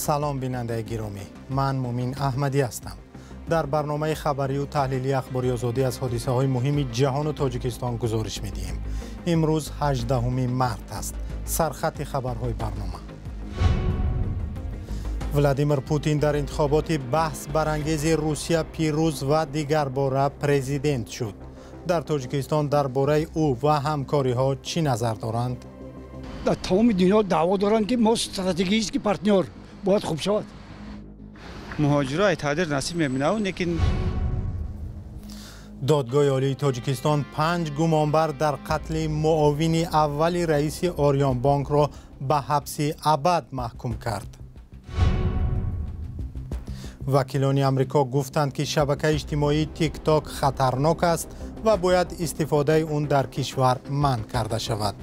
سلام بیننده گرامی، من مومین احمدی هستم. در برنامه خبری و تحلیلی اخباری آزادی از حادثه های مهم جهان و تاجیکستان گزارش میدیم. امروز 18 مارس است. سرخط خبرهای برنامه. ولادیمیر پوتین در انتخابات بحث برانگیز روسیه پیروز و دیگر باره پرزیدنت شد. در تاجیکستان درباره او و همکاری ها چی نظر دارند؟ در تمام دنیا دعوا دارند که ما استراتژیک پارتنر باید خوب شود. مهاجرا اتحاد نصیب می‌بینه لیکن دادگاه عالی تاجیکستان 5 گمانبر در قتل معاون اول رئیس آریان بانک را به حبس ابد محکوم کرد. وکیلان آمریکا گفتند که شبکه اجتماعی تیک تاک خطرناک است و باید استفاده اون در کشور منع کرده شود.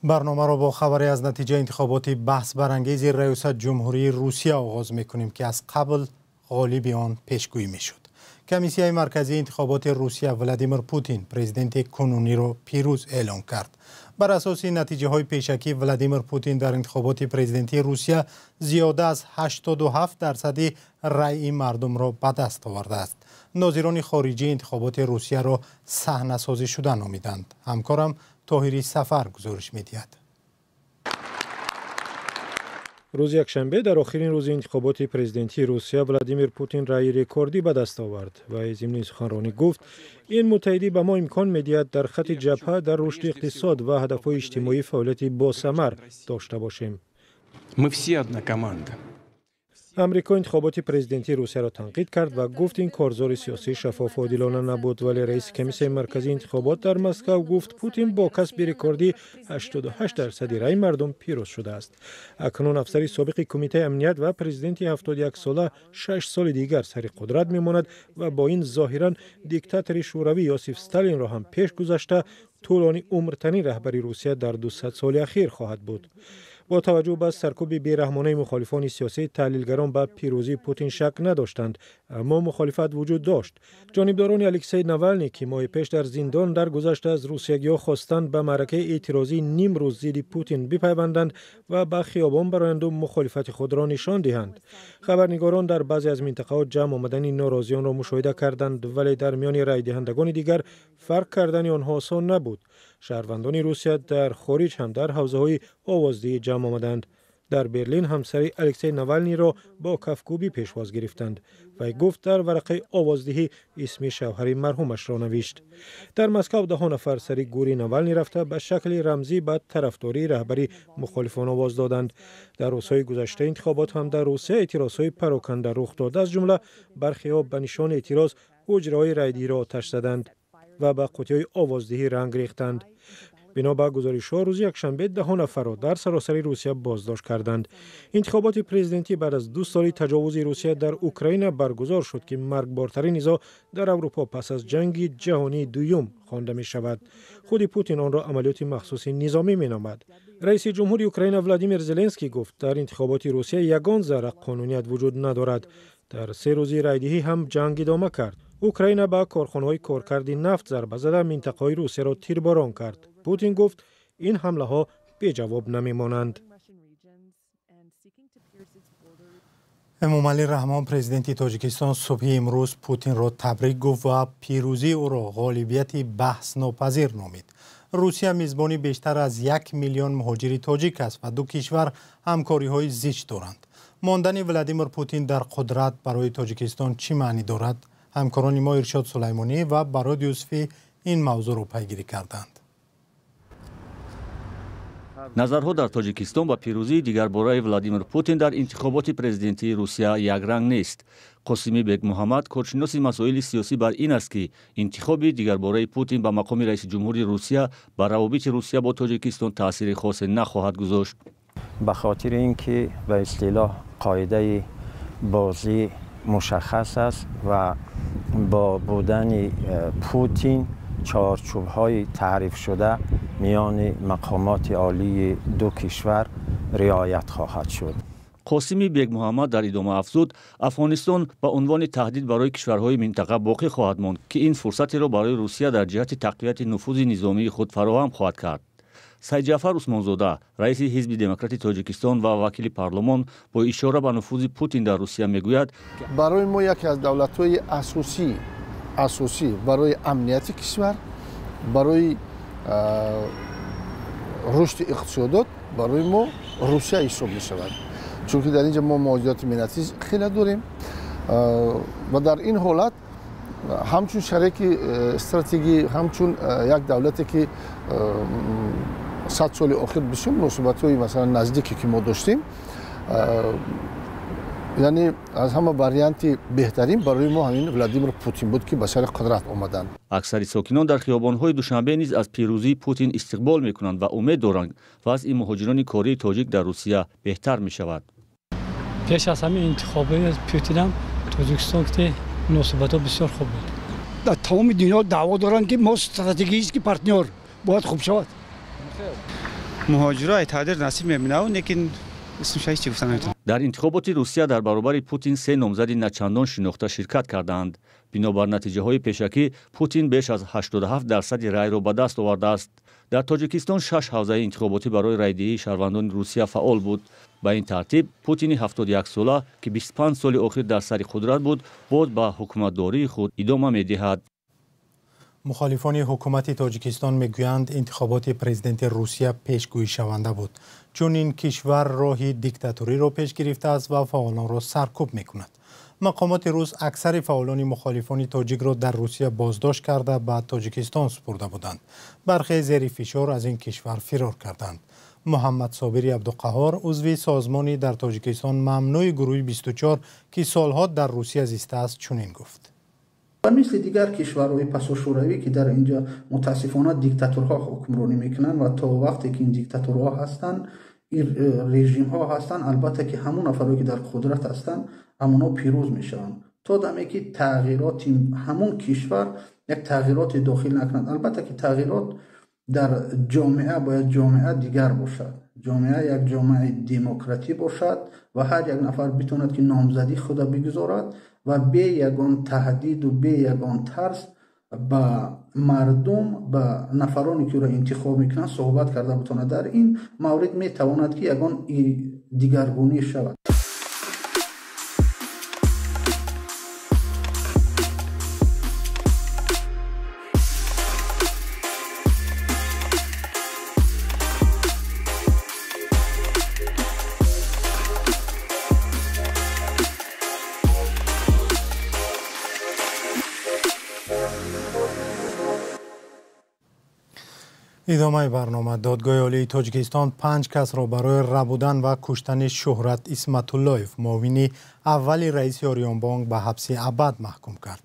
برنامه را با خبری از نتیجه انتخابات بحث برانگیز ریاست جمهوری روسیه آغاز می‌کنیم که از قبل غالب آن پیشگویی می‌شد. کمیسیون مرکزی انتخابات روسیه ولادیمیر پوتین پرزیدنت کنونی را پیروز اعلام کرد. بر اساس نتیجه های پیشکی ولادیمیر پوتین در انتخابات پرزیدنتی روسیه زیاده از 87% رأی مردم را به دست آورده است. ناظران خارجی انتخابات روسیه را صحنه‌سازی شده نامیدند. همکارم طاهری سفر گزارش می‌دهد. روز یکشنبه در آخرین روز انتخابات پرزیدنتی روسیه ولادیمیر پوتین رأی رکوردی به دست آورد و ضمن سخنرانی گفت این متحدی به ما امکان می‌دهد در خط جبهه در رشد اقتصاد و هدف‌های اجتماعی فعالیت باثمر داشته باشیم. Мы все одна команда. امریکا انتخابات پرزیدنتی روسیه را تنقید کرد و گفت این کارزار سیاسی شفاف و عادلانه نبود، ولی رئیس کمیسیون مرکزی انتخابات در مسکو گفت پوتین با کسب رکوردی 88% رأی مردم پیروز شده است. اکنون افسر سابق کمیته امنیت و پرزیدنت 71 ساله 6 سال دیگر سر قدرت میماند و با این ظاهرا دیکتاتور شوروی یوسف استالین را هم پیش گذاشته طولانی عمرترین رهبری روسیه در 200 سال اخیر خواهد بود. با توجه به سرکوب بیرحمانه مخالفان سیاسی، تحلیلگران به پیروزی پوتین شک نداشتند، اما مخالفت وجود داشت. جانبداران الکسی ناوالنی که ماه پیش در زندان درگذشته از روسیه‌ها خواستند به معرکه اعتراضی نیم روز ضد پوتین بپیوندند و به خیابان برآیند و مخالفت خود را نشان دهند. خبرنگاران در بعضی از مناطق جمع آمدن ناراضیان را مشاهده کردند، ولی در میان رای دهندگان دیگر فرق کردن آنها آسان نبود. شهروندان روسیه در خارج هم در حوزه‌های آوازدهی جمع آمدند. در برلین همسر الکسی ناوالنی را با کفگوبی پیشواز گرفتند و گفت در ورقه آوازدهی اسم شوهر مرحومش را نوشت. در مسکو 10 نفر سر گوری ناوالنی رفته به شکل رمزی به طرفداری رهبری مخالفان آواز دادند. در روزهای گذشته انتخابات هم در روسیه اعتراضهای پراکنده رخ داد. از جمله برخی‌ها به نشان اعتراض حجره‌های رایدهی را آتش زدند و به قوطی‌های آوازدهی رنگ ریختند. بنا به گزارش‌ها روز یکشنبه 10 نفر را در سراسر روسیه بازداشت کردند. انتخابات پرزیدنتی بعد از 2 سال تجاوز روسیه در اوکراین برگزار شد که مرگبارترین نزاع در اروپا پس از جنگ جهانی دوم خوانده می شود. خود پوتین آن را عملیات مخصوص نظامی می نامد. رئیس جمهور اوکراین ولادیمیر زلنسکی گفت در انتخابات روسیه یگان ذره قانونیت وجود ندارد. در 3 روزی رایدهی هم جنگ ادامه کرد. اوکراین با کارخانه‌های کارکرد نفت ضربه زده منطقه‌های روسیه را تیرباران کرد. پوتین گفت این حمله ها بی جواب نمیمانند. امامعلی رحمان پرزیدنت تاجیکستان صبح امروز پوتین را تبریک گفت و پیروزی او را غالبیت بحث ناپذیر نامید. روسیه میزبانی بیشتر از 1 میلیون مهاجر تاجیک است و دو کشور همکاری‌های زیست دارند. ماندن ولادیمیر پوتین در قدرت برای تاجیکستان چی معنی دارد؟ همکاران ما ارشاد سلیمانی و براد یوسفی این موضوع را پیگیری کردند. نظرها در تاجیکستان با پیروزی دیگرباره ولادیمیر پوتین در انتخابات پرزیدنتی روسیه یک رنگ نیست. قاسمی بیگ محمد کارشناس مسائل سیاسی بر این است که انتخاب دیگرباره پوتین به مقام رئیس جمهوری روسیه بر روابط روسیه با تاجیکستان تاثیر خاص نخواهد گذاشت. به خاطر اینکه به اصطلاح قاعده بازی مشخص است و با بودن پوتین چارچوب‌های تعریف شده میان مقامات عالی دو کشور رعایت خواهد شد. قاسمی بیگ محمد در ادامه افزود افغانستان به عنوان تهدید برای کشورهای منطقه باقی خواهد ماند که این فرصتی را برای روسیه در جهت تقویت نفوذ نظامی خود فراهم خواهد کرد. сайидҷафар усмонзода раиси ҳизби демократии тоҷикистон ва вакили парлумон бо ишора ба нуфузи Путин дар Русия мегӯяд: барои мо яке аз давлатҳои асосӣ барои амнияти кишвар, барои рушди иқтисодот барои мо Русия ҳисоб мешавад. Чунки дар инҷа мо муҳоҷироти миннатӣ хеле дорем ва дар ин ҳолат ҳамчун шарики стратегӣ, ҳамчун як давлате ки 100 соли охир бисёр муносибатҳои масалан наздике ки мо доштем, яъне аз ҳама варианти беҳтарин барои мо ҳамин Владимир Путин буд ки ба сари қудрат омаданд. аксари сокинон дар хиёбонҳои Душанбе низ аз пирӯзии Путин истиқбол мекунанд ва умед доранд вазъи муҳоҷирони кории тоҷик дар Русия беҳтар мешавад. пеш аз ҳамин интихоби Путинам Тоҷикистон ки муносибатҳо бисёр хуб буд. дар тамоми дунё даъво доранд ки мо стратегический партнёр бояд хуб шавад. муҳоҷиро айтҳадир насиб мебинав, лекин исмшай чӣ гуфта наметавонам. дар интихоботи Русия дар баробари Путин се номзади начандон шинохта ширкат карданд. бинобар натиҷаҳои пешакӣ Путин беш аз 87% райро ба даст овардааст. дар Тоҷикистон 6 ҳавзаи интихоботӣ барои райдиҳии шаҳрвандони Русия фаъол буд. ба ин тартиб Путини 71-сола ки 25 соли охир дар сари қудрат буд, боз ба ҳукуматдории худ идома медиҳад. мухолифони ҳукумати Тоҷикистон мегӯянд интихоботи президенти Русия пешгӯишаванда буд, чун ин кишвар роҳи диктатуриро пеш гирифтааст ва фаъолонро саркӯб мекунад. мақомоти рус аксари фаъолони мухолифони тоҷикро дар Русия боздошт карда ба Тоҷикистон супурда буданд. бархе зери фишор аз ин кишвар фирор карданд. муҳаммад Собири Абдуқаҳор, узви созмони дар Тоҷикистон мамнӯи гурӯҳи 24 ки солҳо дар Русия зистааст, чунин гуфт: و مثل دیگر کشورهای پساشوروی که در اینجا متاسفانه دیکتاتورها حکمرانی میکنن و تا وقتی که این دیکتاتورها هستن، این رژیم ها هستن، البته که همون افرادی که در قدرت هستن همونا پیروز میشن تا دمی که تغییرات همون کشور یک تغییرات داخل نکنند. البته که تغییرات در جامعه باید جامعه دیگر باشد، جامعه یک جامعه دموکراتی باشد و هر یک نفر بتواند که نامزدی خود بگذارد و به یگان تهدید و به یگان ترس با مردم با نفرانی که را انتخاب میکنند صحبت کرده بتواند. در این مورد میتواند که یگان دیگرگونی شود. идомаи барнома. додгоҳи олии Тоҷикистон 5 касро барои рабудан ва куштани Шӯҳрат Исматуллоев, муовини аввали раиси Орионбонк, ба ҳабси абад маҳкум кард.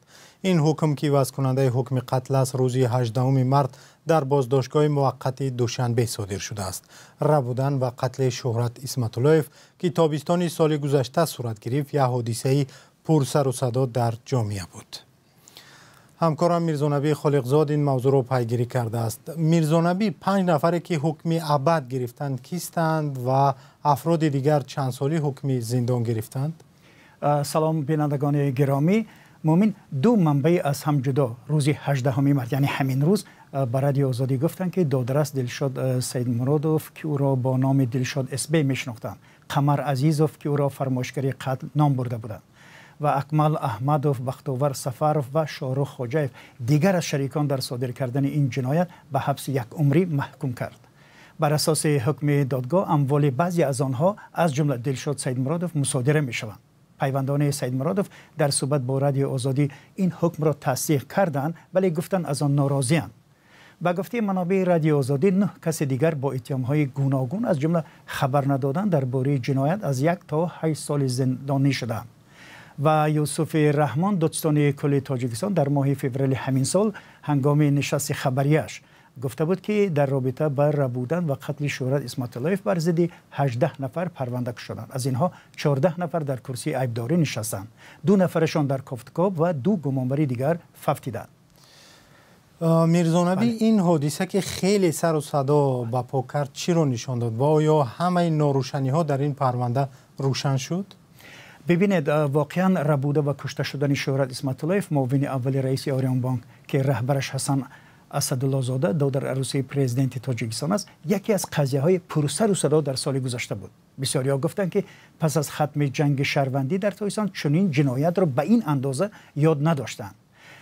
ин ҳукм ки вазкунандаи ҳукми қатл аст, рӯзи 18 март дар боздоштгоҳи муваққати Душанбе содир шудааст. рабудан ва қатли Шӯҳрат Исматуллоев ки тобистони соли гузашта сурат гирифт, як ҳодисаи пурсару садо дар ҷомеа буд. ҳамкорам Мирзонабӣ Холиқзод ин мавзӯъро пайгирӣ кардааст. Мирзонабӣ, 5 нафаре ки ҳукми абад гирифтанд кистанд ва афроди дигар чанд соли ҳукми зиндон гирифтанд? салом бинандагони гиромӣ. муъмин ду манбаи аз ҳам ҷудо рӯзи 18 март, яъне ҳамин рӯз ба радиои Озодӣ гуфтанд ки додрас Дилшод Саидмуродов ки ӯро бо номи Дилшод СБ мешинохтанд, Қамар Азизов ки ӯро фармошгари қатл ном бурда буданд و اکمل احمدов، بختاور سفرов و شاهرخ خوجاев دیگر از شریکان در صادر کردن این جنایت به حبس 1 عمری محکوم کرد. بر اساس حکم دادگاه اموال بعضی از آنها از جمله دلشاد سیدمرادov مصادره می شوند. پیوندان سیدمرادov در صحبت با رادیو آزادی این حکم را تصدیق کردند ولی گفتند از آن ناراضی‌اند. با گفته منابع رادیو آزادی 9 کس دیگر با اتهام‌های گوناگون از جمله خبر ندادن درباره جنایت از 1 تا 8 سال زندانی شدند. و یوسف رحمان دادستان کل تاجیکستان در ماه فوریه همین سال هنگام نشست خبریش گفته بود که در رابطه با ربودن و قتل شهرت اسماعیلوف بر ضد 18 نفر پرونده شدند. از اینها 14 نفر در کرسی عیبداری نشستند، 2 نفرشان در کافتکاب و 2 گمانبری دیگر ففتیدند. میرزانبی، این حادثه که خیلی سر و صدا برپا کرد چی رو نشان داد و آیا همه ناروشنی ها در این پرونده روشن شد؟ ببینید، واقعا ربوده و کشته شدن شهرت اسماعیلوف، معاون اول رئیس آریان بانک که رهبرش حسن اسدالله زاده دادر عروسی پرزیدنت تاجیکستان است یکی از قضیه های پرسر و صدا در سال گذشته بود. بسیاریا گفتند که پس از ختم جنگ شهروندی در تاجیکستان چنین جنایت را به این اندازه یاد نداشتند.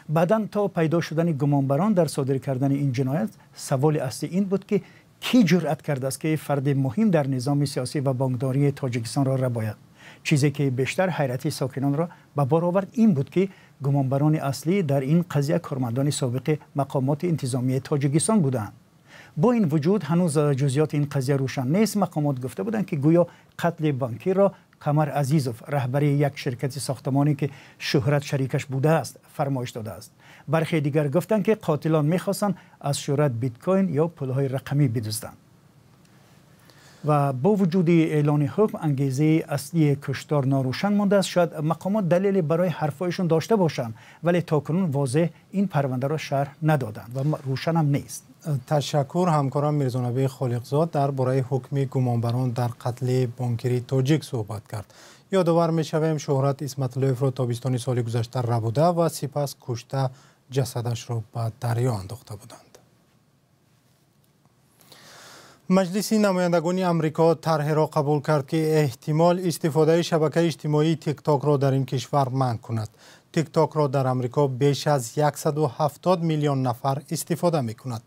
بعداً تا پیدا شدن گمانبران در صادر کردن این جنایت، سوال اصلی این بود که کی جرأت کرده است که فرد مهم در نظام سیاسی و بانکداری تاجیکستان را رباید. چیزی که بیشتر حیرت ساکنان را به بار آورد این بود که گمانبران اصلی در این قضیه کارمندان سابق مقامات انتظامی تاجیکستان بودند. با این وجود هنوز جزئیات این قضیه روشن نیست. مقامات گفته بودند که گویا قتل بانکی را قمر عزیزوف، رهبر یک شرکت ساختمانی که شهرت شریکش بوده است، فرمایش داده است. برخی دیگر گفتند که قاتلان می‌خواستند از شهرت بیت کوین یا پولهای رقمی بدزدند. و با وجود اعلان حکم، انگیزه اصلی کشتار ناروشن مانده است. شاید مقامات دلیلی برای حرفایشون داشته باشند، ولی تاکنون واضح این پرونده را شرح ندادند و روشن هم نیست. تشکر. همکارم میرزانبی خالقزاد درباره حکم گمانبران در قتل بانکری تاجیک صحبت کرد. یادآور میشویم شهرت اسمت‌اللهیف را تابستان سال گذشته ربوده و سپس کشته جسدش را به دریا انداخته بودند. مجلس نمایندگان امریکا طرحی را قبول کرد که احتمال استفاده شبکه اجتماعی تیک تاک را در این کشور منع کند. تیک تاک را در امریکا بیش از 170 میلیون نفر استفاده می کند.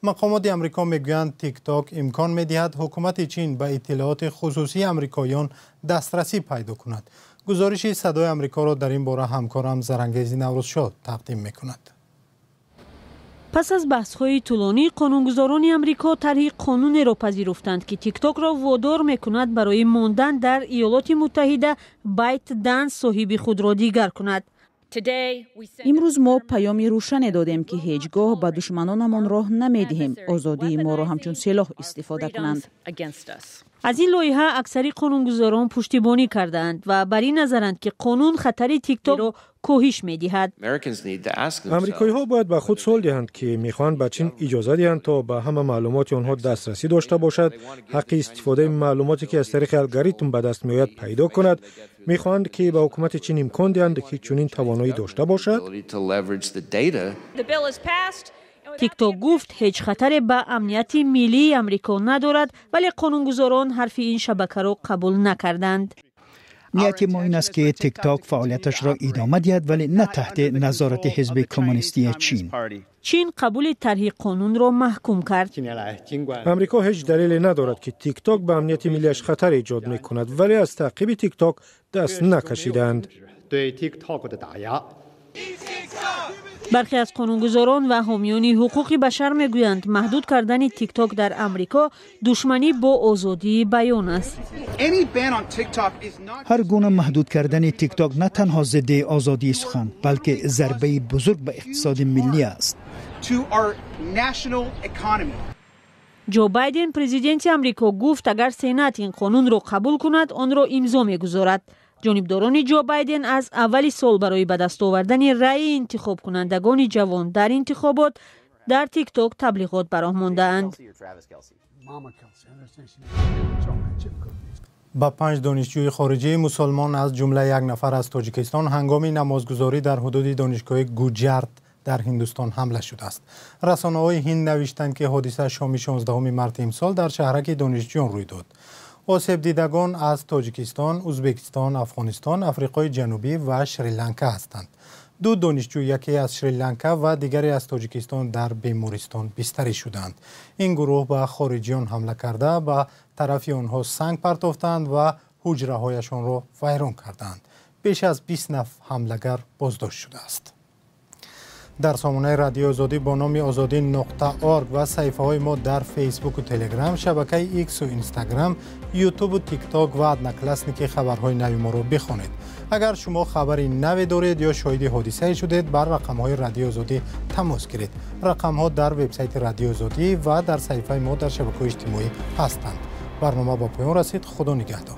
مقامات امریکا میگویند تیک تاک امکان می دهد حکومت چین به اطلاعات خصوصی امریکاییان دسترسی پیدا کند. گزارش صدای امریکا را در این باره همکارم زرنگیز نوروزشاه تقدیم می کند. پس از بحث‌های طولانی، قانونگذاران امریکا طرح قانون را پذیرفتند که تیک تاک را وادار می‌کند برای ماندن در ایالات متحده بایت دنس صاحب خود را دیگر کند. امروز ما پیامی روشن دادیم که هیچگاه به دشمنانمان راه نمی‌دهیم آزادی ما را همچون سلاح استفاده کنند. از این لایحه اکثر قانونگذاران پشتیبانی کردند و بر این نظرند که قانون خطر تیک تاک را کاهش می‌دهد. آمریکایی‌ها باید به خود سوال دهند که می‌خواهند به چین اجازه دهند تا به همه معلومات آنها دسترسی داشته باشد، حق استفاده معلوماتی که از طریق الگوریتم به دست می‌آید پیدا کند. می‌خواهند که به حکومت چین امکان دهند که چنین توانایی داشته باشد. تیک تاک گفت هیچ خطر به امنیت ملی امریکا ندارد، ولی قانونگذاران حرف این شبکه را قبول نکردند. نیت ما این است که تیک تاک فعالیتش را ادامه دهد، ولی نه تحت نظارت حزب کمونیستی چین. چین قبول طرح قانون را محکوم کرد. امریکا هیچ دلیلی ندارد که تیک تاک به امنیت ملیش خطر ایجاد می‌کند، ولی از تعقیب تیک تاک دست نکشیدند. برخی از قانونگذاران و حامیان حقوق بشر میگویند محدود کردن تیک تاک در امریکا دشمنی با آزادی بیان است. هر گونه محدود کردن تیک تاک نه تنها ضد آزادی سخن، بلکه ضربه بزرگ به اقتصاد ملی است. جو بایدن پرزیدنت امریکا گفت اگر سنات این قانون را قبول کند آن را امضا می‌گذارد. جانبداران جو بایدن از اول سال برای به دست آوردن رأی انتخاب کنندگان جوان در انتخابات در تیک تاک تبلیغات براه مانده‌اند. با 5 دانشجوی خارجی مسلمان از جمله یک نفر از تاجیکستان هنگام نمازگزاری در حدود دانشگاه گوجرت در هندوستان حمله شده است. رسانه‌های هند نوشتند که حادثه شام 16 مارس امسال در شهرک دانشجویان روی داد. آسیب دیدگان از تاجیکستان، ازبکستان، افغانستان، آفریقای جنوبی و شریلانکا هستند. 2 دانشجو، یکی از شریلانکا و دیگری از تاجیکستان در بیمارستان بستری شدند. این گروه به خارجیان حمله کرده به طرف آنها سنگ پرتافتند و حجره‌هایشان را ویران کردند. بیش از 20 نفر حمله‌گر بازداشت شده است. در سامانه رادیو آزادی با نام azadi.org و صفحه های ما در فیسبوک و تلگرام، شبکه ایکس و اینستاگرام، یوتیوب و تیک تاک و ادنکلسنی که خبرهای نوی ما رو بخوانید. اگر شما خبری نوی دارید یا شاهد حادثه شدید، بر رقم های رادیو آزادی تماس گیرید. رقم ها در وبسایت رادیو آزادی و در صفحه ما در شبکه‌های اجتماعی هستند. برنامه با پایان رسید. خدا نگهدار.